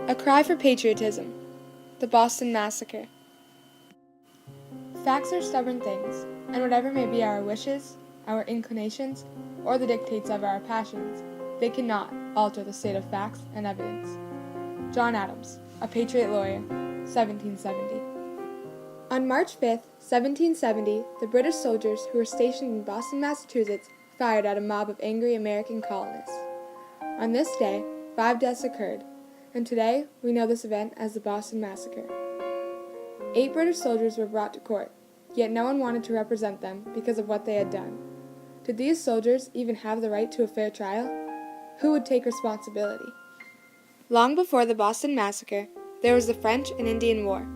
A cry for patriotism. The Boston Massacre. Facts are stubborn things, and whatever may be our wishes, our inclinations, or the dictates of our passions, they cannot alter the state of facts and evidence. John Adams, a Patriot lawyer, 1770. On March 5, 1770, the British soldiers who were stationed in Boston, Massachusetts, fired at a mob of angry American colonists. On this day, 5 deaths occurred, and today we know this event as the Boston Massacre. 8 British soldiers were brought to court, yet no one wanted to represent them because of what they had done. Did these soldiers even have the right to a fair trial? Who would take responsibility? Long before the Boston Massacre, there was the French and Indian War.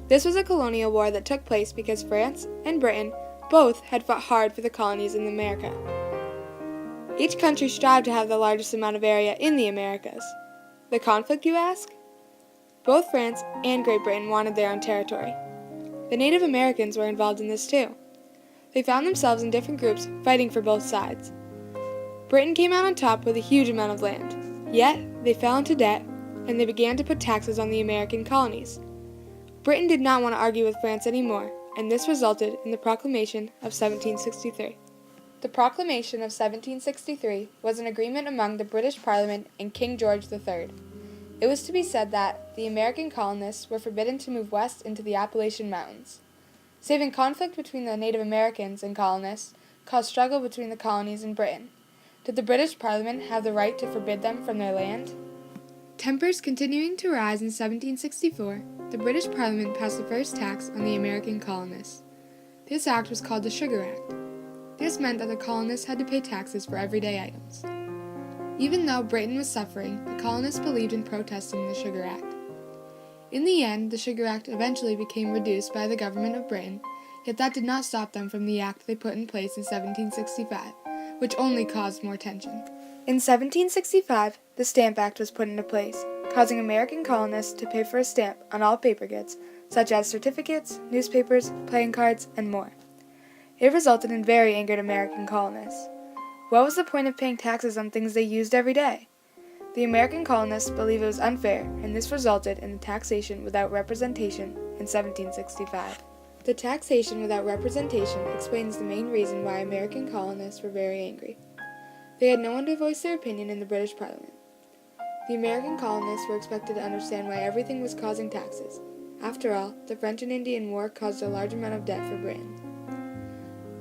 This was a colonial war that took place because France and Britain both had fought hard for the colonies in America. Each country strived to have the largest amount of area in the Americas. The conflict, you ask? Both France and Great Britain wanted their own territory. The Native Americans were involved in this too. They found themselves in different groups fighting for both sides. Britain came out on top with a huge amount of land, yet they fell into debt and they began to put taxes on the American colonies. Britain did not want to argue with France anymore, and this resulted in the Proclamation of 1763. The Proclamation of 1763 was an agreement among the British Parliament and King George III. It was to be said that the American colonists were forbidden to move west into the Appalachian Mountains. Saving conflict between the Native Americans and colonists caused struggle between the colonies and Britain. Did the British Parliament have the right to forbid them from their land? Tempers continuing to rise in 1764, the British Parliament passed the first tax on the American colonists. This act was called the Sugar Act. This meant that the colonists had to pay taxes for everyday items. Even though Britain was suffering, the colonists believed in protesting the Sugar Act. In the end, the Sugar Act eventually became reduced by the government of Britain, yet that did not stop them from the act they put in place in 1765, which only caused more tension. In 1765, the Stamp Act was put into place, causing American colonists to pay for a stamp on all paper goods, such as certificates, newspapers, playing cards, and more. It resulted in very angered American colonists. What was the point of paying taxes on things they used every day? The American colonists believed it was unfair, and this resulted in the taxation without representation in 1765. The taxation without representation explains the main reason why American colonists were very angry. They had no one to voice their opinion in the British Parliament. The American colonists were expected to understand why everything was causing taxes. After all, the French and Indian War caused a large amount of debt for Britain.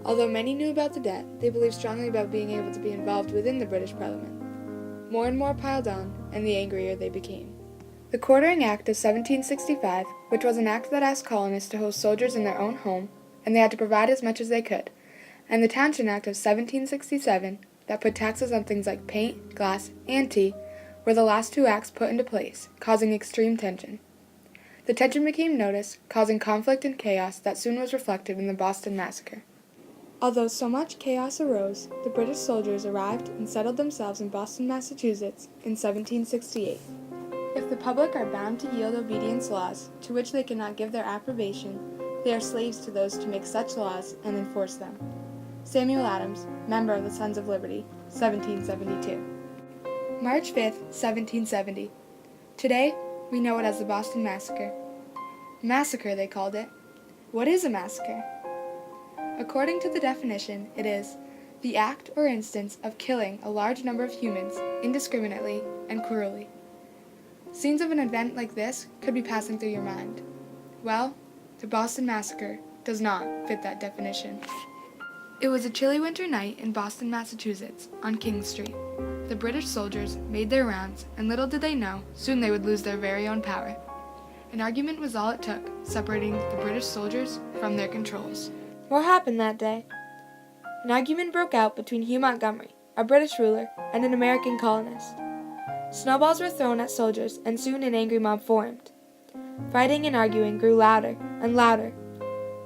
Although many knew about the debt, they believed strongly about being able to be involved within the British Parliament. More and more piled on, and the angrier they became. The Quartering Act of 1765, which was an act that asked colonists to host soldiers in their own home, and they had to provide as much as they could, and the Townshend Act of 1767, that put taxes on things like paint, glass, and tea, were the last 2 acts put into place, causing extreme tension. The tension became noticed, causing conflict and chaos that soon was reflected in the Boston Massacre. Although so much chaos arose, the British soldiers arrived and settled themselves in Boston, Massachusetts in 1768. If the public are bound to yield obedience laws to which they cannot give their approbation, they are slaves to those to make such laws and enforce them. Samuel Adams, member of the Sons of Liberty, 1772. March 5th, 1770. Today, we know it as the Boston Massacre. Massacre, they called it. What is a massacre? According to the definition, it is the act or instance of killing a large number of humans indiscriminately and cruelly. Scenes of an event like this could be passing through your mind. Well, the Boston Massacre does not fit that definition. It was a chilly winter night in Boston, Massachusetts, on King Street. The British soldiers made their rounds, and little did they know, soon they would lose their very own power. An argument was all it took, separating the British soldiers from their controls. What happened that day? An argument broke out between Hugh Montgomery, a British ruler, and an American colonist. Snowballs were thrown at soldiers, and soon an angry mob formed. Fighting and arguing grew louder and louder,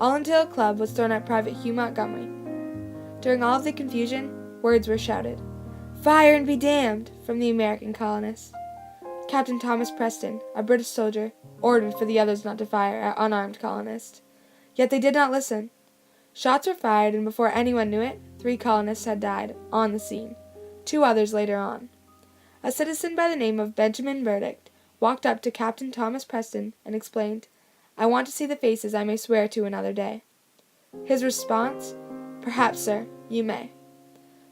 all until a club was thrown at Private Hugh Montgomery. During all of the confusion, words were shouted, "Fire and be damned!" from the American colonists. Captain Thomas Preston, a British soldier, ordered for the others not to fire at unarmed colonists. Yet they did not listen. Shots were fired, and before anyone knew it, 3 colonists had died on the scene, 2 others later on. A citizen by the name of Benjamin Burdick walked up to Captain Thomas Preston and explained, "I want to see the faces I may swear to another day." His response, "Perhaps, sir, you may."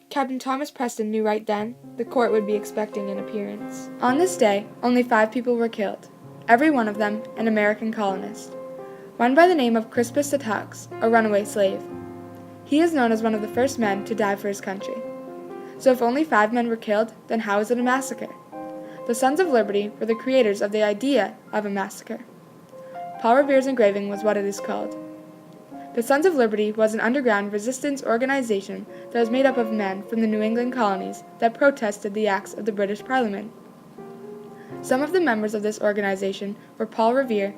Captain Thomas Preston knew right then the court would be expecting an appearance. On this day, only 5 people were killed, every one of them an American colonist. One by the name of Crispus Attucks, a runaway slave. He is known as one of the first men to die for his country. So if only 5 men were killed, then how is it a massacre? The Sons of Liberty were the creators of the idea of a massacre. Paul Revere's engraving was what it is called. The Sons of Liberty was an underground resistance organization that was made up of men from the New England colonies that protested the acts of the British Parliament. Some of the members of this organization were Paul Revere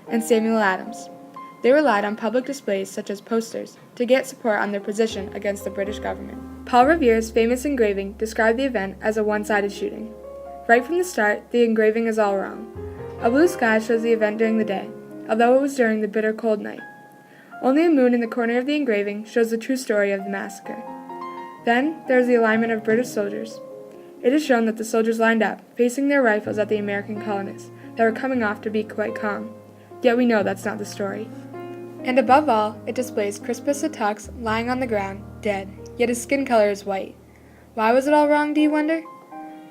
and Samuel Adams. They relied on public displays such as posters to get support on their position against the British government. Paul Revere's famous engraving described the event as a one-sided shooting. Right from the start, the engraving is all wrong. A blue sky shows the event during the day, although it was during the bitter cold night. Only a moon in the corner of the engraving shows the true story of the massacre. Then there is the alignment of British soldiers. It is shown that the soldiers lined up, facing their rifles at the American colonists that were coming off to be quite calm. Yet we know that's not the story. And above all, it displays Crispus Attucks lying on the ground, dead, yet his skin color is white. Why was it all wrong, do you wonder?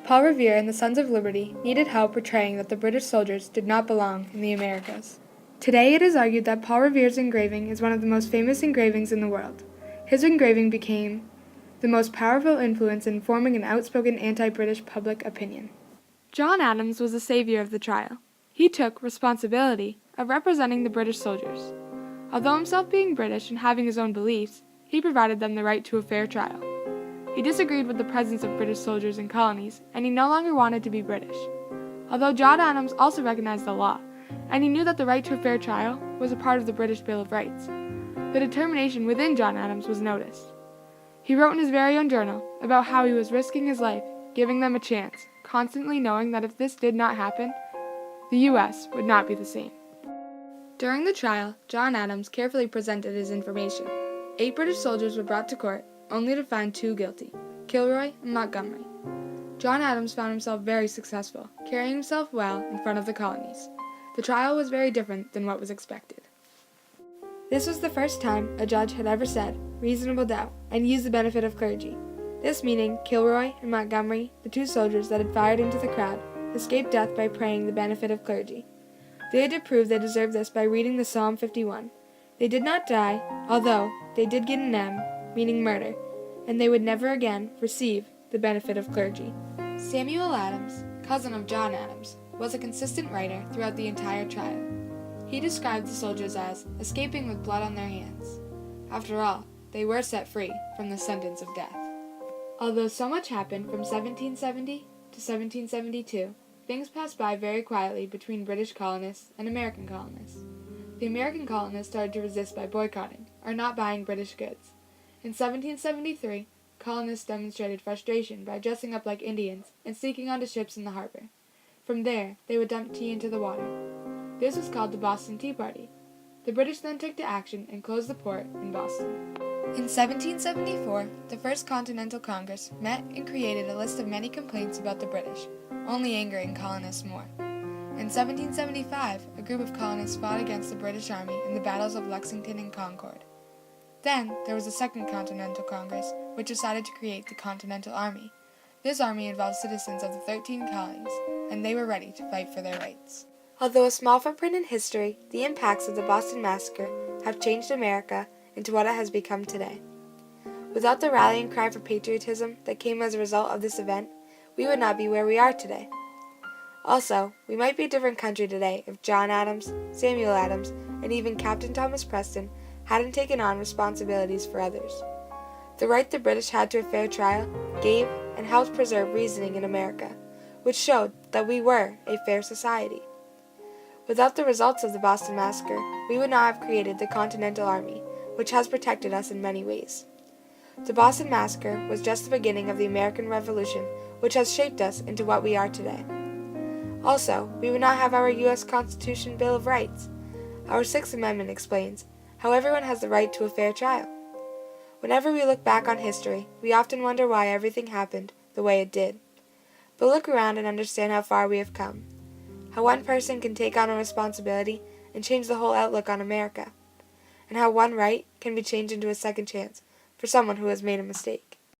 Paul Revere and the Sons of Liberty needed help portraying that the British soldiers did not belong in the Americas. Today it is argued that Paul Revere's engraving is one of the most famous engravings in the world. His engraving became the most powerful influence in forming an outspoken anti-British public opinion. John Adams was the savior of the trial. He took responsibility of representing the British soldiers. Although himself being British and having his own beliefs, he provided them the right to a fair trial. He disagreed with the presence of British soldiers in colonies, and he no longer wanted to be British. Although John Adams also recognized the law, and he knew that the right to a fair trial was a part of the British Bill of Rights, the determination within John Adams was noticed. He wrote in his very own journal about how he was risking his life, giving them a chance, constantly knowing that if this did not happen, the U.S. would not be the same. During the trial, John Adams carefully presented his information. 8 British soldiers were brought to court, only to find 2 guilty, Kilroy and Montgomery. John Adams found himself very successful, carrying himself well in front of the colonies. The trial was very different than what was expected. This was the first time a judge had ever said, reasonable doubt, and used the benefit of clergy. This meaning Kilroy and Montgomery, the 2 soldiers that had fired into the crowd, escaped death by praying the benefit of clergy. They had to prove they deserved this by reading the Psalm 51. They did not die, although they did get an M, meaning murder, and they would never again receive the benefit of clergy. Samuel Adams, cousin of John Adams, was a consistent writer throughout the entire trial. He described the soldiers as escaping with blood on their hands. After all, they were set free from the sentence of death. Although so much happened from 1770 to 1772, things passed by very quietly between British colonists and American colonists. The American colonists started to resist by boycotting, or not buying British goods. In 1773, colonists demonstrated frustration by dressing up like Indians and sneaking onto ships in the harbor. From there, they would dump tea into the water. This was called the Boston Tea Party. The British then took to action and closed the port in Boston. In 1774, the First Continental Congress met and created a list of many complaints about the British, only angering colonists more. In 1775, a group of colonists fought against the British Army in the battles of Lexington and Concord. Then, there was the Second Continental Congress, which decided to create the Continental Army. This army involved citizens of the 13 colonies, and they were ready to fight for their rights. Although a small footprint in history, the impacts of the Boston Massacre have changed America into what it has become today. Without the rallying cry for patriotism that came as a result of this event, we would not be where we are today. Also, we might be a different country today if John Adams, Samuel Adams, and even Captain Thomas Preston hadn't taken on responsibilities for others. The right the British had to a fair trial gave and helped preserve reasoning in America, which showed that we were a fair society. Without the results of the Boston Massacre, we would not have created the Continental Army, which has protected us in many ways. The Boston Massacre was just the beginning of the American Revolution, which has shaped us into what we are today. Also, we would not have our U.S. Constitution Bill of Rights. Our Sixth Amendment explains how everyone has the right to a fair trial. Whenever we look back on history, we often wonder why everything happened the way it did. But look around and understand how far we have come. how one person can take on a responsibility and change the whole outlook on America, and how one right can be changed into a second chance for someone who has made a mistake.